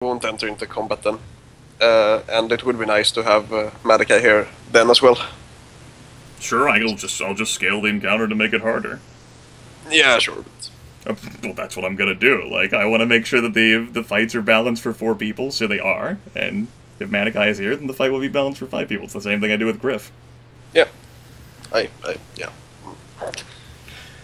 won't enter into combat then. And it would be nice to have Manaki here then as well. Sure, I'll just scale the encounter to make it harder. Yeah, sure. Well, that's what I'm gonna do. Like, I want to make sure that the fights are balanced for 4 people, so they are. And if Manaki is here, then the fight will be balanced for 5 people. It's the same thing I do with Gryph. Yeah. Yeah.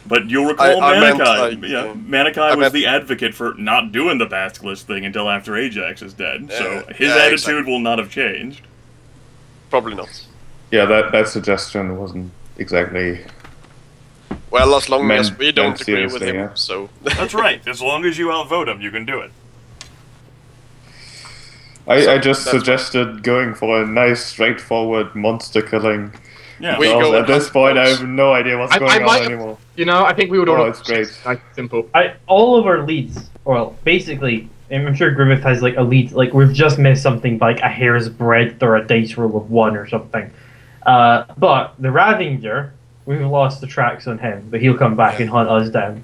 But you'll recall Manaki was the advocate for not doing the Basilisk thing until after Ajax is dead, so his attitude will not have changed. Probably not. Yeah, that suggestion wasn't exactly... Well, as long as we don't agree with him, so... That's right. As long as you outvote him, you can do it. I just suggested going for a nice, straightforward monster killing. Yeah. At this point, I have no idea what's going on anymore. You know, I think we would all... it's great. Nice, simple. All of our leads, well, basically, I'm sure Grimith has like a lead, like we've just missed something by like a hair's breadth or a dice roll of 1 or something. But the Ravager, we've lost the tracks on him, but he'll come back and hunt us down.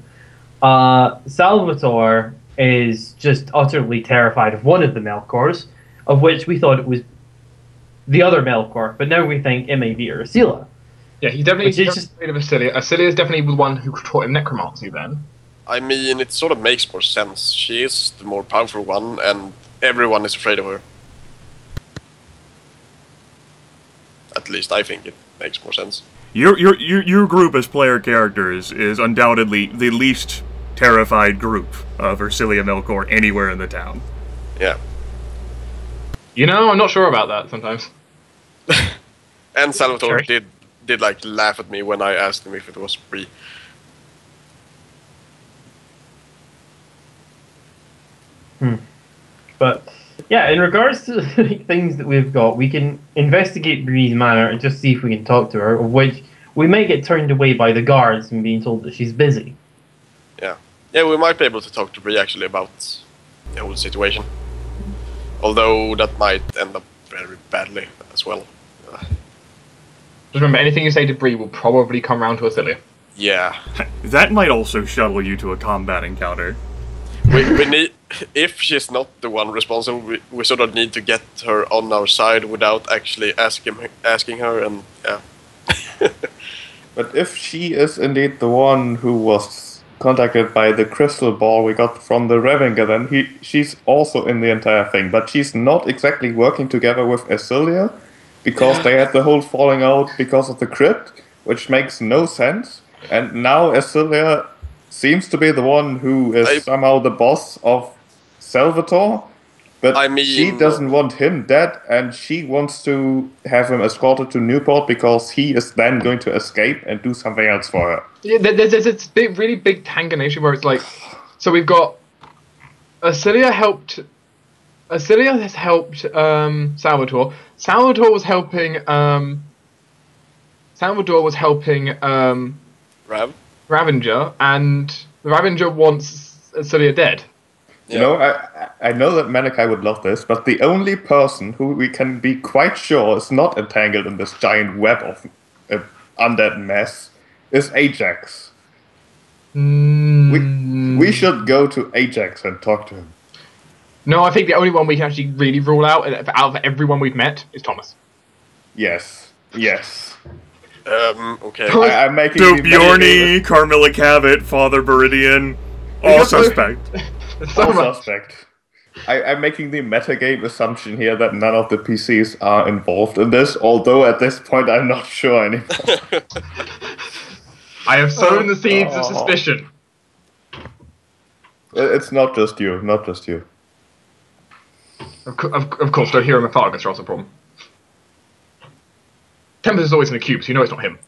Salvatore is just utterly terrified of one of the Melkors, of which we thought it was the other Melkor, but now we think it may be Ursula. Yeah, he's definitely afraid of Ascilia. Ascilia is definitely the one who taught him necromancy then. I mean, it sort of makes more sense. She is the more powerful one, and everyone is afraid of her. At least I think it makes more sense. Your group as player characters is undoubtedly the least terrified group of Ursilia Melkor anywhere in the town. Yeah. You know, I'm not sure about that sometimes. And Salvatore did like laugh at me when I asked him if it was free. But yeah, in regards to things that we've got, we can investigate Bree's manor and just see if we can talk to her, of which we may get turned away by the guards and being told that she's busy. Yeah, we might be able to talk to Bree actually about the whole situation. Although that might end up very badly as well. Just remember, anything you say to Bree will probably come round to Ascilia. Yeah. That might also shuttle you to a combat encounter. We need, if she's not the one responsible, we sort of need to get her on our side without actually asking her, and yeah. But if she is indeed the one who was contacted by the crystal ball we got from the Ravager, then she's also in the entire thing. But she's not exactly working together with Ascilia, because they had the whole falling out because of the crypt, which makes no sense. And now Ascilia seems to be the one who is somehow the boss of Salvatore, but I mean, she doesn't want him dead, and she wants to have him escorted to Newport because he is then going to escape and do something else for her. Yeah, there's this really big tangination where it's like, so we've got Ascilia has helped Salvatore. Salvatore was helping Ravager, and the Ravager wants Ascilia dead. You know, I know that Manaki would love this, but the only person who we can be quite sure is not entangled in this giant web of undead mess is Ajax. We should go to Ajax and talk to him. No, I think the only one we can actually really rule out of everyone we've met is Thomas. Yes. Okay. I'm making Bjorny, Carmilla Cavett, Father Beridian, all suspect. Suspect. I'm making the metagame assumption here that none of the PCs are involved in this, although at this point I'm not sure anymore. I have sown the seeds of suspicion. It's not just you, Of course, don't hear him a Fargus, or else a problem. Tempus is always in the cube, so you know it's not him.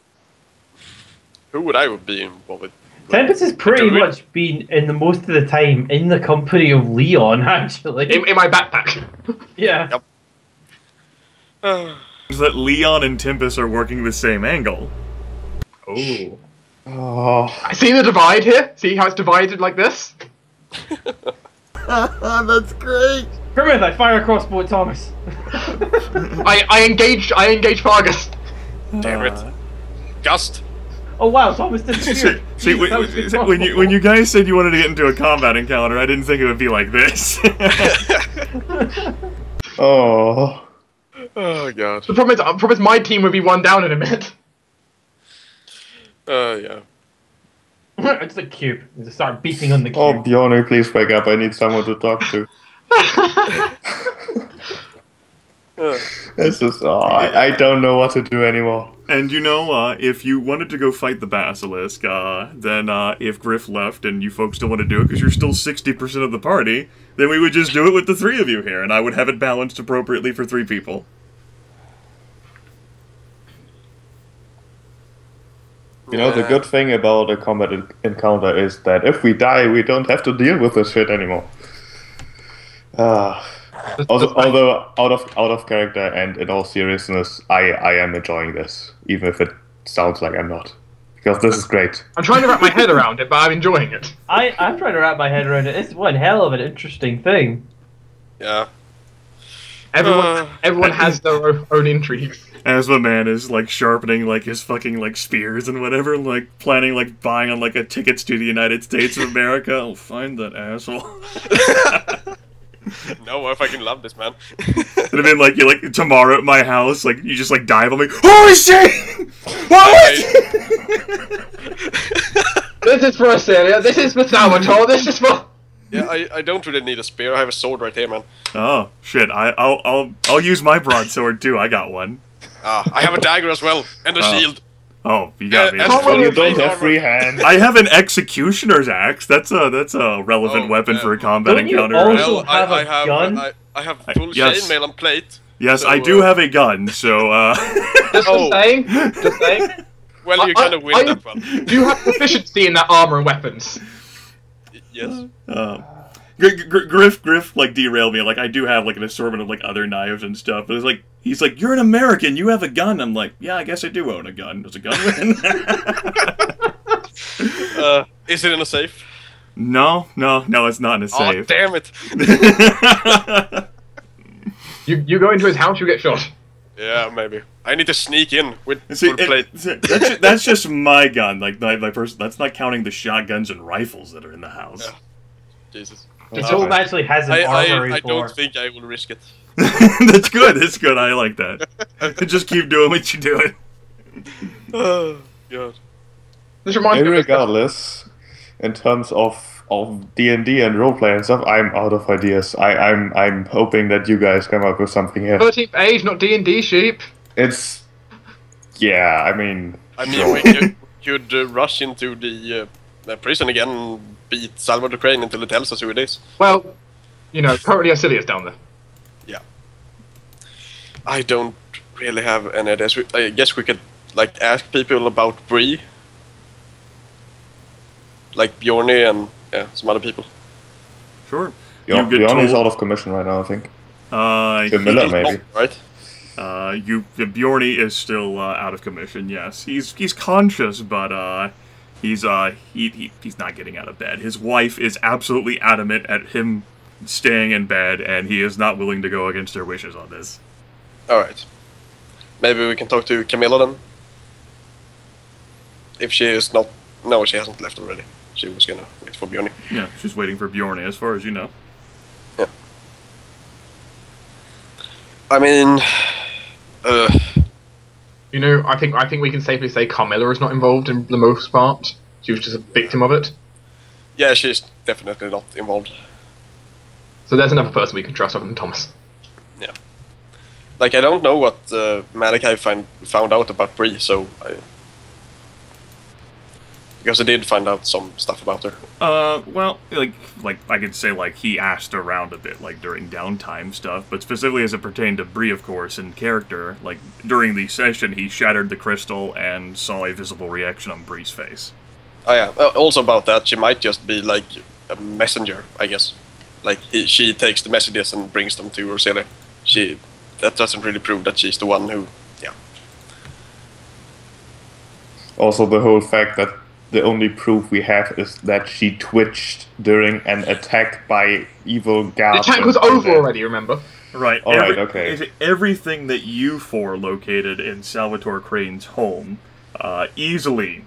Who would I be involved with? Tempus has pretty much been in the most of the time in the company of Leon, actually. In my backpack. Yeah. Yep. Is that Leon and Tempus are working the same angle? Oh. I see the divide here. See how it's divided like this? That's great. Grimith, I fire a crossbow at Thomas. I engage Fargus. Damn it. Gust. Oh wow, Thomas disappeared. See, when you guys said you wanted to get into a combat encounter, I didn't think it would be like this. Oh. Oh god. The problem is my team would be one down in a minute. Yeah. It's a cube. Just start beating on the cube. Oh, Bjorny, please wake up. I need someone to talk to. This is... Oh, I don't know what to do anymore. And you know, if you wanted to go fight the Basilisk, then if Gryph left and you folks still want to do it because you're still 60% of the party, then we would just do it with the 3 of you here, and I would have it balanced appropriately for 3 people. You know, the good thing about a combat encounter is that if we die, we don't have to deal with this shit anymore. Although out of character and in all seriousness, I am enjoying this, even if it sounds like I'm not, because this is great. I'm trying to wrap my head around it, but I'm enjoying it. I'm trying to wrap my head around it. It's one hell of an interesting thing. Yeah. Everyone has their own intrigues. Asthma man is like sharpening like his fucking like spears and whatever, like planning like buying on like a tickets to the United States of America. I'll find that asshole. No, I fucking love this, man. It'd have been like, you like tomorrow at my house, like you just like dive on me. Holy shit! What? This is for Australia. This is for Salvatore. This is for. Yeah, I don't really need a spear. I have a sword right here, man. Oh shit! I'll use my broadsword too. I got one. I have a dagger as well and a shield. Oh, you got me. Well, you don't have free hands. I have an executioner's axe. That's a relevant weapon for a combat encounter. Also Well, have a gun? I have full yes. chainmail and plate. Yes, so, I do have a gun. So Just saying. Just saying. Well, you kind of win that one. Do you have proficiency in that armor and weapons? Yes. Gryph like derailed me. Like I do have like an assortment of like other knives and stuff. But it's like he's like, you're an American. You have a gun. I'm like, yeah, I guess I do own a gun. Does a gun win? Is it in a safe? No, it's not in a safe. Oh, damn it! You go into his house, you get shot. Yeah, maybe. I need to sneak in with See, full plate. That's just my gun. Like my person. That's not counting the shotguns and rifles that are in the house. Yeah. Jesus. Joel actually has an armory I for... don't think I will risk it. That's good. That's good. I like that. Just keep doing what you're doing. Oh, God. This reminds me of Regardless, in terms of D&D and roleplay and stuff, I'm out of ideas. I'm hoping that you guys come up with something here. 13th age, not D&D sheep. It's... Yeah, I mean... we could rush into the prison again and beat Salvador Crane until it tells us who it is. Well, you know, currently Asilius down there. Yeah. I don't really have any ideas. I guess we could, like, ask people about Bree. Like Bjorny and some other people. Sure. Bjorny's out of commission right now, I think. Miller, maybe. Right? Bjorny is still out of commission. Yes, he's conscious, but he's not getting out of bed. His wife is absolutely adamant at him staying in bed, and he is not willing to go against her wishes on this. All right. Maybe we can talk to Camilla then. If she is not, no, she hasn't left already. She was gonna wait for Bjorny. Yeah, she's waiting for Bjorny, as far as you know. Yeah. I mean, you know, I think we can safely say Carmilla is not involved in the most part. She was just a victim of it. Yeah, she's definitely not involved. So there's another person we can trust other than Thomas. Yeah. Like, I don't know what Manaki found out about Bree, so because I did find out some stuff about her. Well, like I could say, like, he asked around a bit, like, during downtime stuff, but specifically as it pertained to Bree, of course, in character, like, during the session, he shattered the crystal and saw a visible reaction on Bree's face. Oh yeah, also about that, she might just be, like, a messenger, I guess. Like, she takes the messages and brings them to Roselia. That doesn't really prove that she's the one who, yeah. Also, the whole fact that the only proof we have is that she twitched during an attack by evil guards. The attack was over already, remember? Right. Alright, okay. Everything that you four located in Salvatore Crane's home easily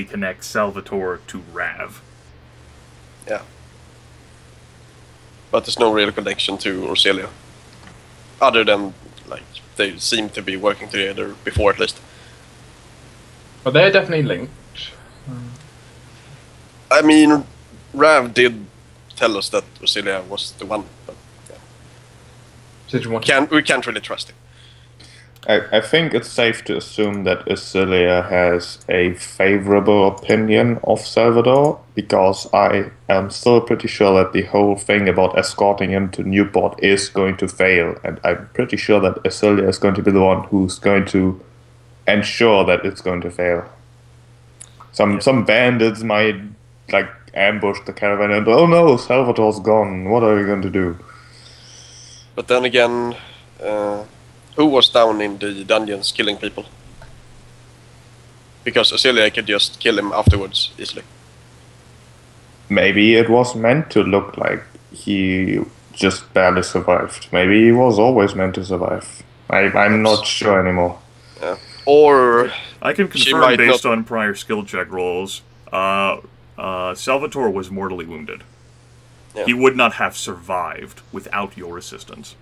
connects Salvatore to Rav. Yeah. but there's no real connection to Orselia. Other than, like, they seem to be working together before, at least. But they're definitely linked. I mean, Rav did tell us that Orselia was the one, but yeah. Did you want We can't really trust him. I think it's safe to assume that Isilia has a favorable opinion of Salvador, because I am still pretty sure that the whole thing about escorting him to Newport is going to fail, and I'm pretty sure that Isilia is going to be the one who's going to ensure that it's going to fail. Some bandits might, like, ambush the caravan and, oh no, Salvador's gone, what are we going to do? But then again, who was down in the dungeons killing people? Because Orselia could just kill him afterwards, easily. Maybe it was meant to look like he just barely survived. Maybe he was always meant to survive. I'm not sure anymore. Yeah. Or... I can she confirm might based not... on prior skill check rolls, Salvatore was mortally wounded. Yeah. He would not have survived without your assistance.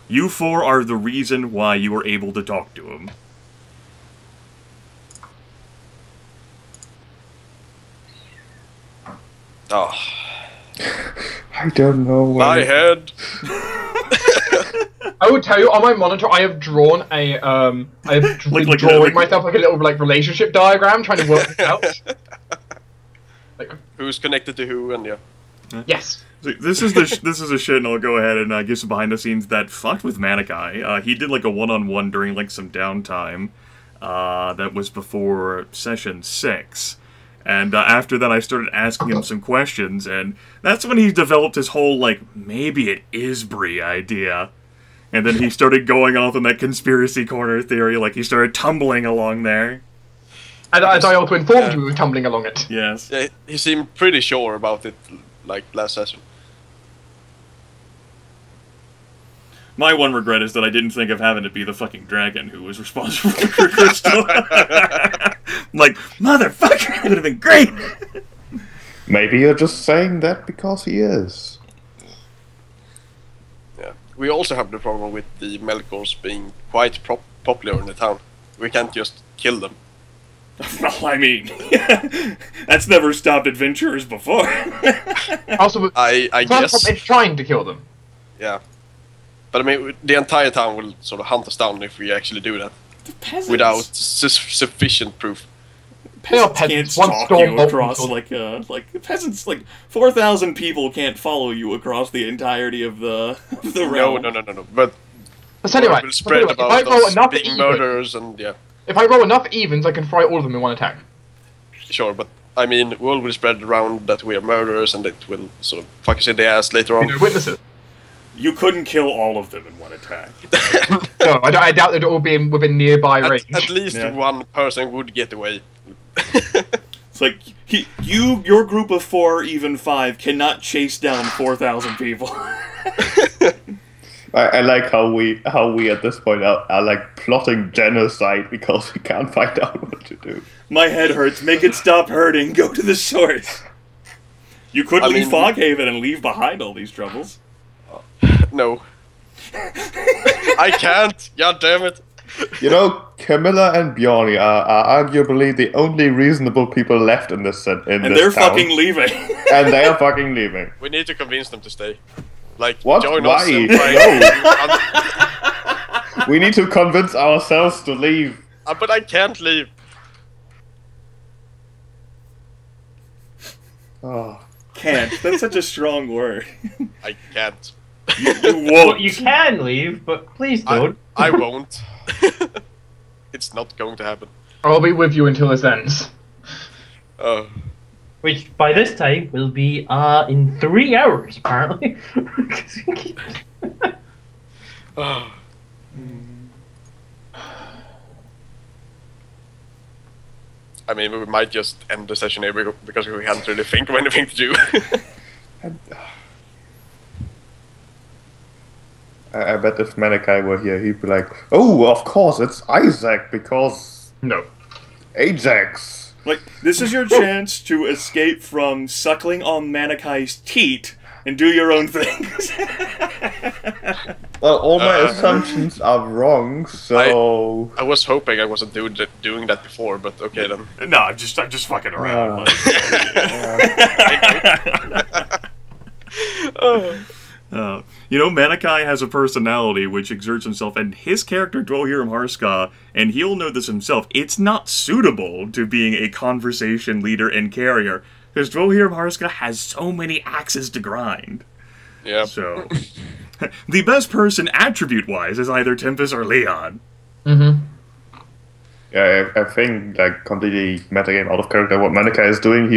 You four are the reason why you were able to talk to him. Oh. I don't know where... My head! I would tell you, on my monitor, I have drawn a, drawing myself like a little, like, relationship diagram, trying to work it out. Like, Who's connected to who, and yeah. yes. So this is a shit, and I'll go ahead and give some behind the scenes that fucked with Manaki. He did like a one-on-one during like some downtime that was before session 6. And after that, I started asking him some questions, and that's when he developed his whole, like, maybe it is Bree idea. And then he started going off in that conspiracy corner theory, like he started tumbling along there. And as I also informed you, we were tumbling along it. Yes. Yeah, he seemed pretty sure about it, like, last session. My one regret is that I didn't think of having it be the fucking dragon who was responsible for Crystal. Like, motherfucker, that would have been great! Maybe you're just saying that because he is. Yeah. We also have the problem with the Melkors being quite popular in the town. We can't just kill them. Well, I mean, that's never stopped adventurers before. Also, I guess. It's trying to kill them. Yeah. But I mean, the entire town will sort of hunt us down if we actually do that. The peasants. Without sufficient proof. Peasants Can't can't one stalk storm you bolt across, until- like, peasants, like, 4,000 people can't follow you across the entirety of the realm. No. But But anyway, word will spread if about I roll us enough being evens, murderers, and yeah. if I roll enough evens, I can fry all of them in one attack. Sure, but I mean, word will spread around that we are murderers, and it will sort of fuck us in the ass later on. You know, witnesses. You couldn't kill all of them in one attack. No, I doubt they'd all be within nearby range. At least Yeah. one person would get away. It's like, your group of 4, even 5, cannot chase down 4,000 people. I like how we at this point are like plotting genocide because we can't find out what to do. My head hurts, make it stop hurting, go to the source. You could leave Foghaven and leave behind all these troubles. No. I can't, god damn it. You know, Camilla and Bjarni are arguably the only reasonable people left in this And this they're town. fucking leaving. And they are fucking leaving. We need to convince them to stay. Like, What? join Why? us and try. We need to convince ourselves to leave. But I can't leave. Oh. Can't. That's such a strong word. I can't. You Well, won't. you can leave, but please don't. I won't. It's not going to happen. I'll be with you until this ends. Oh. Which, by this time, will be in 3 hours, apparently. Oh. I mean, we might just end the session here because we can't really think of anything to do. I bet if Manaki were here, he'd be like, "Oh, of course, it's Isaac because No. Ajax." Like, this is your chance to escape from suckling on Manakai's teat and do your own things. Well, all my assumptions are wrong, so... I was hoping I wasn't doing that before, but okay then. No, I'm just fucking around. You know, Manaki has a personality which exerts himself, and his character, Dwohurim Harsca, and he'll know this himself, it's not suitable to being a conversation leader and carrier, because Dwohurim Harsca has so many axes to grind. Yeah. So, the best person attribute-wise is either Tempus or Leon. Mm-hmm. Yeah, I think, like, completely metagame out of character what Manaki is doing.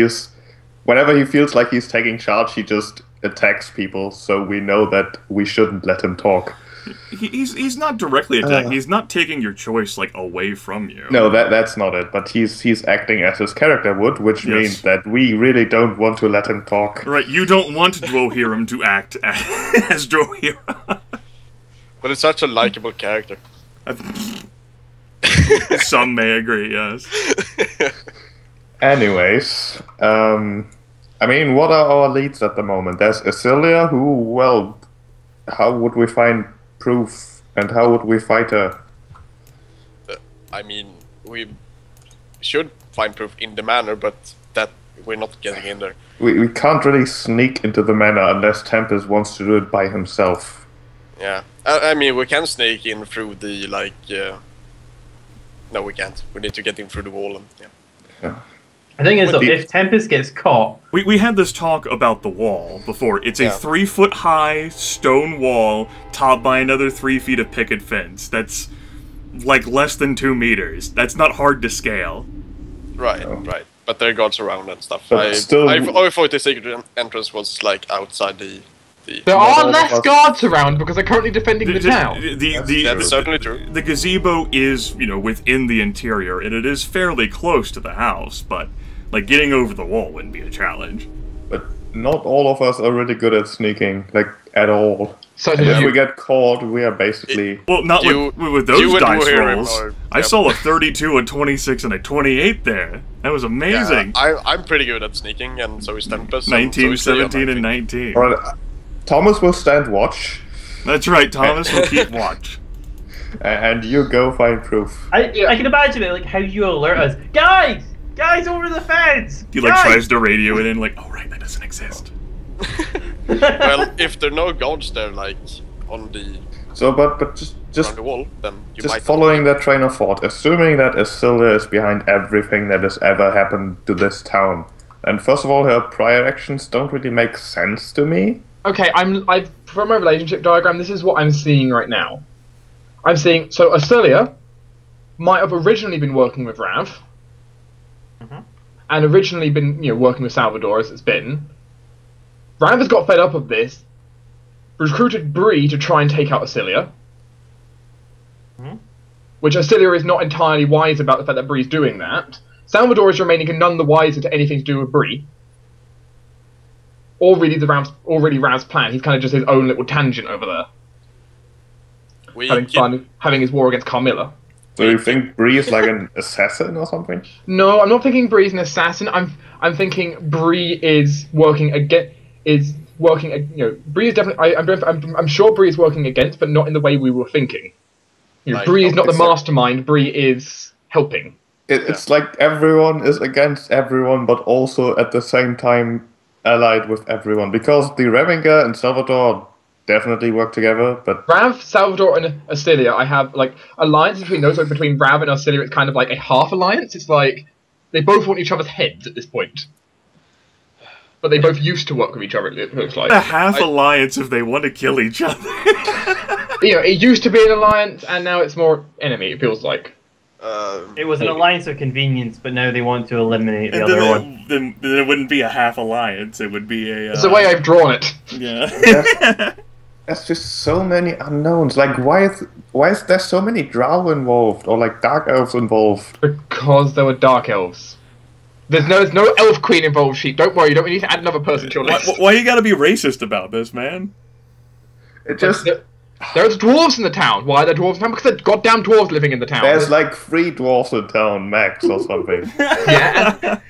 Whenever he feels like he's taking charge, he just attacks people, so we know that we shouldn't let him talk. He's not directly attacking. He's not taking your choice, like, away from you. No, that's not it. But he's acting as his character would, which means that we really don't want to let him talk. Right, you don't want Dwohurim to act as Dwohurim. But it's such a likable character. Some may agree, yes. Anyways, I mean, what are our leads at the moment? There's Asilia, who, well, how would we find proof, and how would we fight her? I mean, we should find proof in the manor, but that we're not getting in there. We can't really sneak into the manor unless Tempus wants to do it by himself. Yeah, I mean, we can sneak in through the, like, no, we can't. We need to get in through the wall and, Yeah. The thing is, though, if Tempus gets caught... We had this talk about the wall before. It's a 3-foot-high stone wall topped by another 3 feet of picket fence. That's, like, less than 2 meters. That's not hard to scale. Right, right. But there are guards around and stuff. But still... I thought the secret entrance was, like, outside the... There are less guards around because they're currently defending the town. That's certainly true. The gazebo is, you know, within the interior, and it is fairly close to the house, but, like, getting over the wall wouldn't be a challenge. But not all of us are really good at sneaking, like, at all. So and if we get caught, we are basically... Well, not with those dice rolls. I saw a 32, a 26, and a 28 there. That was amazing. Yeah, I'm pretty good at sneaking, and so is Tempus. 19, 17, and 19. All right, Thomas will stand watch. That's right, Thomas will keep watch. And you go find proof. I can imagine it, like, how you alert us. Guys! Guys, over the fence! He, like, tries to radio it in, like, oh, right, that doesn't exist. Well, if there are no guards there, like, on the... So, but just on the wall, then you just might following that train of thought, assuming that Asilia is behind everything that has ever happened to this town. And first of all, her prior actions don't really make sense to me. Okay, from my relationship diagram, this is what I'm seeing right now. I'm seeing, so Asilia might have originally been working with Rav, and originally been, you know, working with Salvador as it's been. Rav has got fed up of this, recruited Bree to try and take out Asilia, which Asilia is not entirely wise about the fact that Bree's doing that. Salvador is remaining none the wiser to anything to do with Bree. Or really Rav's plan. He's kind of just his own little tangent over there. Having fun, having his war against Carmilla. Do you think Bree is like an assassin or something? No, I'm not thinking Bree's an assassin. I'm thinking Bree is working against. You know, Bree is definitely. I'm sure Bree is working against, but not in the way we were thinking. You know, Bree is not the mastermind. Bree is helping. It's like everyone is against everyone, but also at the same time allied with everyone, because the Revenga and Salvador definitely work together, but... Rav, Salvador, and Asilia, I have, like, alliance between those, like, between Rav and Asilia, it's kind of like a half alliance. It's like, they both want each other's heads at this point. But they both used to work with each other, it looks like. A half alliance if they want to kill each other. You know, it used to be an alliance, and now it's more enemy, it feels like. It was an alliance of convenience, but now they want to eliminate the other one. Then it wouldn't be a half alliance, it would be a... It's the way I've drawn it. Yeah. There's just so many unknowns. Like, why is there so many Drow involved, or like Dark Elves involved? Because there were Dark Elves. There's no Elf Queen involved, Sheep. Don't worry, you don't need to add another person to your list. Why you gotta be racist about this, man? It just... There's dwarves in the town. Why are there dwarves in town? Because there's goddamn dwarves living in the town. There's like 3 dwarfs in town, max, or something. Yeah.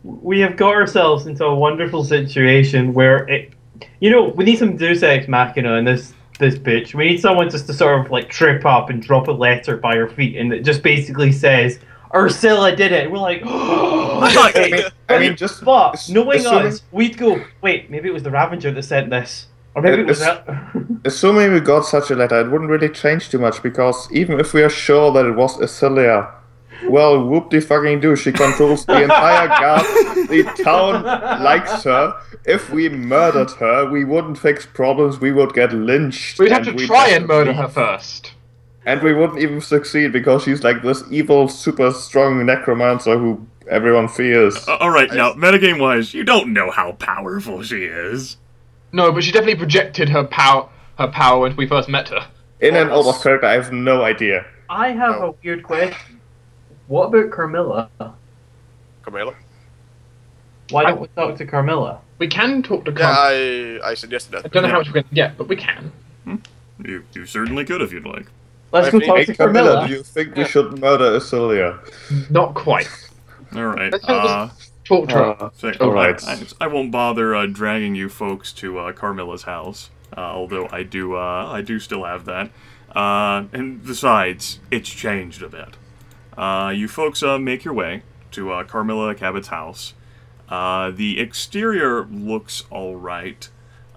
We have got ourselves into a wonderful situation where we need some Deus Ex Machina in this bitch. We need someone just to sort of like trip up and drop a letter by her feet, and it just basically says, "Ursula did it." And we're like, just but knowing assuming, us, we'd go, wait, maybe it was the Ravager that sent this, or maybe it was assuming we got such a letter, it wouldn't really change too much, because even if we are sure that it was Asilia, well, whoop-de-fucking-do, she controls the entire guard, the town likes her. If we murdered her, we wouldn't fix problems, we would get lynched. We'd have to try and murder her first. And we wouldn't even succeed, because she's like this evil, super strong necromancer who everyone fears. Alright, now, metagame-wise, you don't know how powerful she is. No, but she definitely projected her power when we first met her. In and out of character, I have no idea. I have a weird question. What about Carmilla? Carmilla? Why don't we talk to Carmilla? We can talk to Carmilla. Yeah, I suggested that. I don't know how much we're going to get, but we can. You certainly could if you'd like. Let's go talk to Carmilla. Do you think we should murder Asilia? Not quite. Alright, Let's just talk to her. Alright. I won't bother dragging you folks to Carmilla's house, although I do still have that. And besides, it's changed a bit. You folks make your way to Carmilla Cabot's house. The exterior looks alright.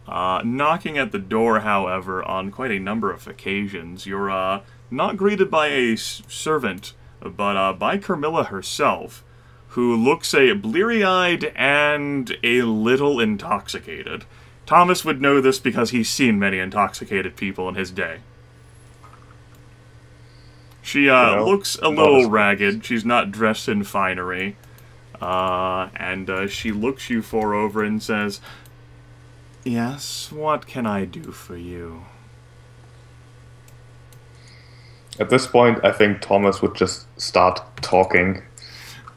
Knocking at the door, however, on quite a number of occasions, you're not greeted by a servant, but by Carmilla herself, who looks bleary-eyed and a little intoxicated. Thomas would know this because he's seen many intoxicated people in his day. She looks a little ragged. She's not dressed in finery. And she looks you four over and says, "Yes, what can I do for you?" At this point, I think Thomas would just start talking.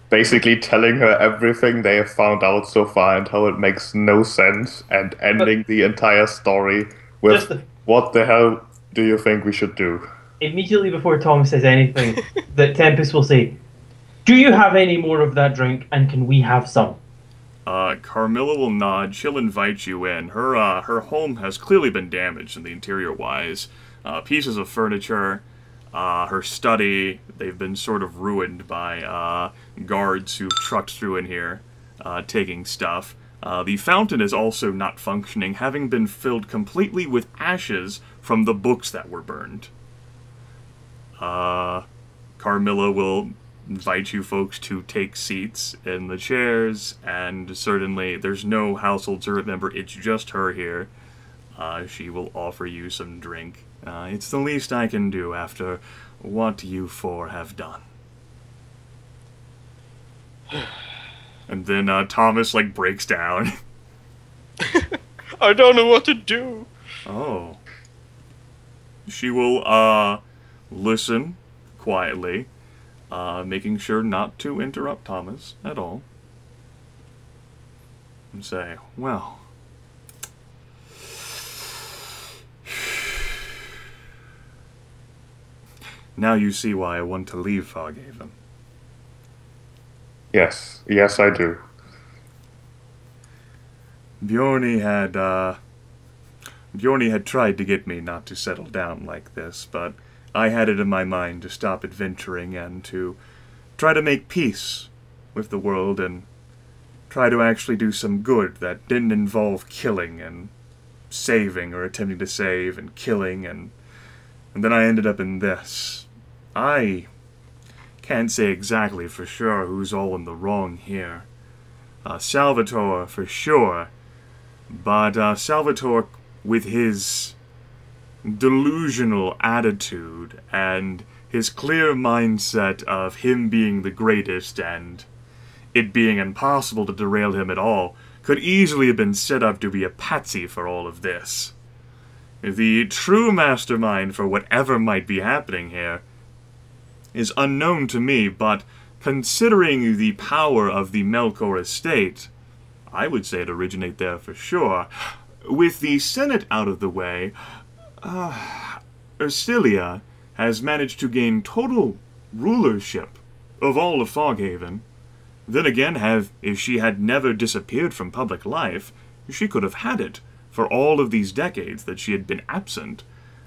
Basically telling her everything they have found out so far and how it makes no sense, and ending the entire story with, "What the hell do you think we should do?" Immediately before Thomas says anything, that Tempus will say, "Do you have any more of that drink, and can we have some?" Carmilla will nod. She'll invite you in. Her home has clearly been damaged in the interior-wise. Pieces of furniture, her study, they've been sort of ruined by guards who've trucked through in here, taking stuff. The fountain is also not functioning, having been filled completely with ashes from the books that were burned. Carmilla will invite you folks to take seats in the chairs, and certainly there's no household servant member, it's just her here. She will offer you some drink. It's the least I can do after what you four have done. And then Thomas, breaks down. I don't know what to do. Oh. She will, listen quietly, making sure not to interrupt Thomas at all. And say, "Well, now you see why I want to leave Foghaven." Yes, I do. Bjorni had tried to get me not to settle down like this, but I had it in my mind to stop adventuring and to try to make peace with the world and try to actually do some good that didn't involve killing and saving or attempting to save and killing, and then I ended up in this. I can't say exactly for sure who's all in the wrong here. Salvatore for sure, but Salvatore with his delusional attitude and his clear mindset of him being the greatest and it being impossible to derail him at all could easily have been set up to be a patsy for all of this. The true mastermind for whatever might be happening here is unknown to me, but considering the power of the Melkor estate, I would say it originated there for sure. with the Senate out of the way, Ursilia has managed to gain total rulership of all of Foghaven. Then again, if she had never disappeared from public life, she could have had it for all of these decades that she had been absent.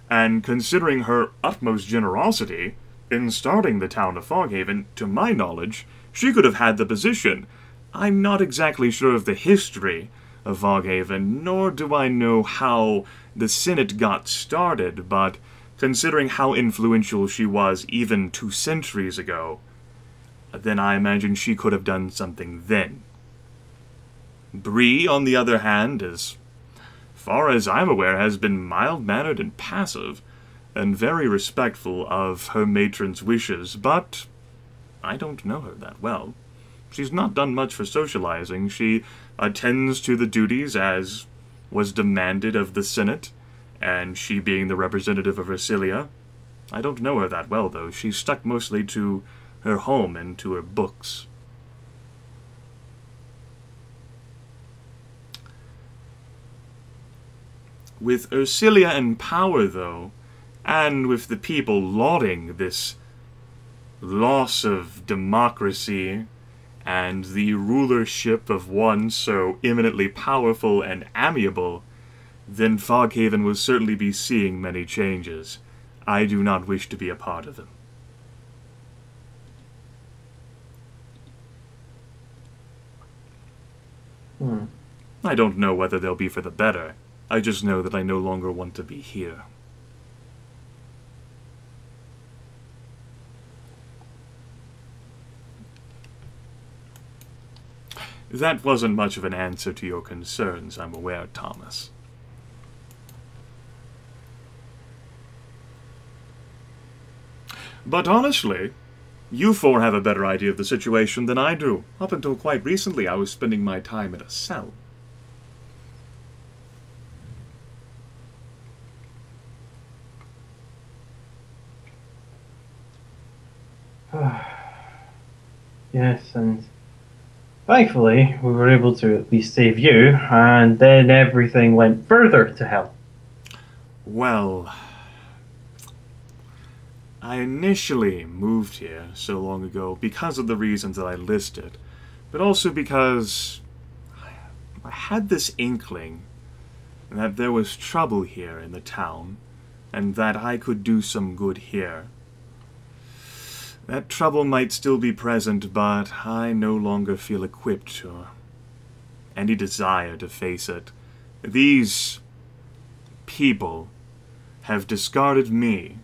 And considering her utmost generosity in starting the town of Foghaven, to my knowledge, she could have had the position. I'm not exactly sure of the history of Foghaven, nor do I know how the Senate got started, but considering how influential she was even 2 centuries ago, then I imagine she could have done something then. Bree, on the other hand, as far as I'm aware, has been mild-mannered and passive, and very respectful of her matron's wishes, but I don't know her that well. She's not done much for socializing. She attends to the duties as was demanded of the Senate, and she being the representative of Ursilia. I don't know her that well, though. She's stuck mostly to her home and to her books. With Ursilia in power, though, and with the people lauding this loss of democracy and the rulership of one so eminently powerful and amiable, then Foghaven will certainly be seeing many changes. I do not wish to be a part of them. I don't know whether they'll be for the better. I just know that I no longer want to be here. That wasn't much of an answer to your concerns, I'm aware, Thomas. But honestly, you four have a better idea of the situation than I do. Up until quite recently, I was spending my time in a cell. Yes, and thankfully we were able to at least save you, and then everything went further to hell. Well, I initially moved here so long ago because of the reasons that I listed, but also because I had this inkling that there was trouble here in the town, and that I could do some good here. That trouble might still be present, but I no longer feel equipped or any desire to face it. These people have discarded me,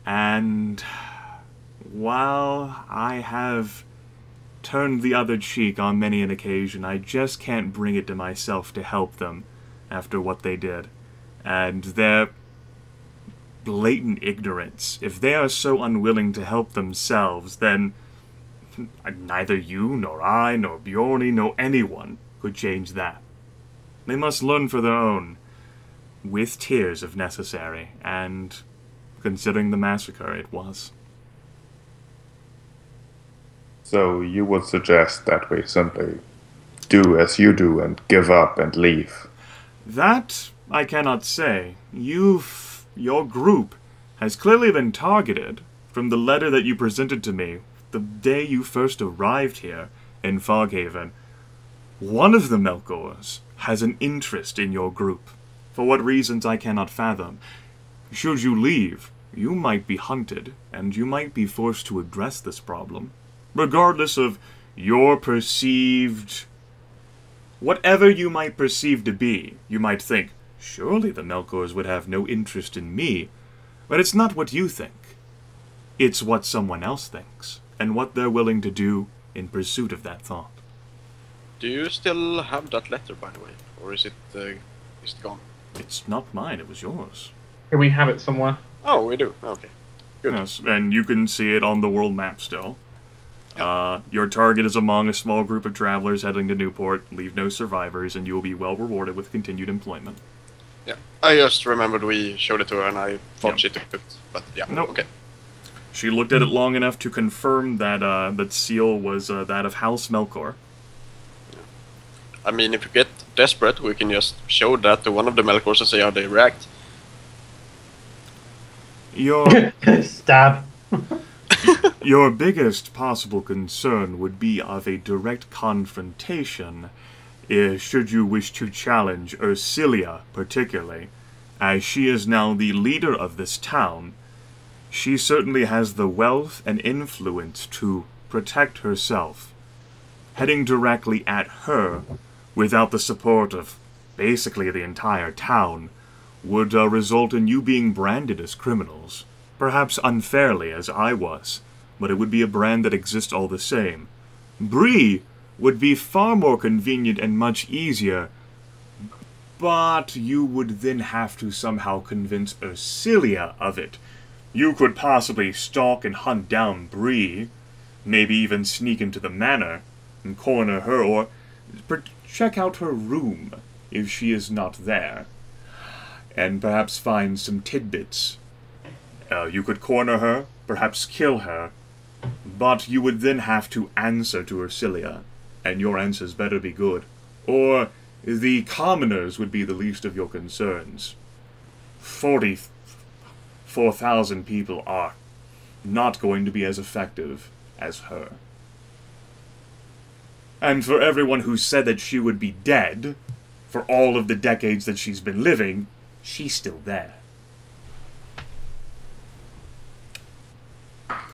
and while I have turned the other cheek on many an occasion, I just can't bring it to myself to help them after what they did. And their blatant ignorance, if they are so unwilling to help themselves, then neither you, nor I, nor Bjorni, nor anyone could change that. They must learn for their own, with tears if necessary, and considering the massacre it was. So you would suggest that we simply do as you do and give up and leave? That I cannot say. Your group has clearly been targeted from the letter that you presented to me the day you first arrived here in Foghaven. One of the Melkors has an interest in your group. For what reasons I cannot fathom. Should you leave, you might be hunted, and you might be forced to address this problem. Regardless of your perceived... whatever you might perceive to be, you might think, surely the Melkors would have no interest in me. But it's not what you think. It's what someone else thinks, and what they're willing to do in pursuit of that thought. Do you still have that letter, by the way? Or is it gone? It's not mine, it was yours. Here we have it somewhere. Oh, we do. Okay. Good. Yes, and you can see it on the world map still. Your target is among a small group of travelers heading to Newport. Leave no survivors, and you will be well rewarded with continued employment. Yeah, I just remembered we showed it to her and I thought she took it, but yeah, Nope. Okay. She looked at it long enough to confirm that that seal was that of House Melkor. I mean, if you get desperate, we can just show that to one of the Melkors and see how they react. Your Stab. your biggest possible concern would be of a direct confrontation, should you wish to challenge Ursilia particularly, as she is now the leader of this town. She certainly has the wealth and influence to protect herself. Heading directly at her, without the support of basically the entire town, would result in you being branded as criminals. Perhaps unfairly, as I was, but it would be a brand that exists all the same. Bree would be far more convenient and much easier, but you would then have to somehow convince Ursilia of it. You could possibly stalk and hunt down Bree, maybe even sneak into the manor and corner her, or check out her room if she is not there, and perhaps find some tidbits. You could corner her, perhaps kill her, but you would then have to answer to Ursilia, and your answers better be good, or the commoners would be the least of your concerns. 44,000 people are not going to be as effective as her. And for everyone who said that she would be dead, for all of the decades that she's been living, she's still there.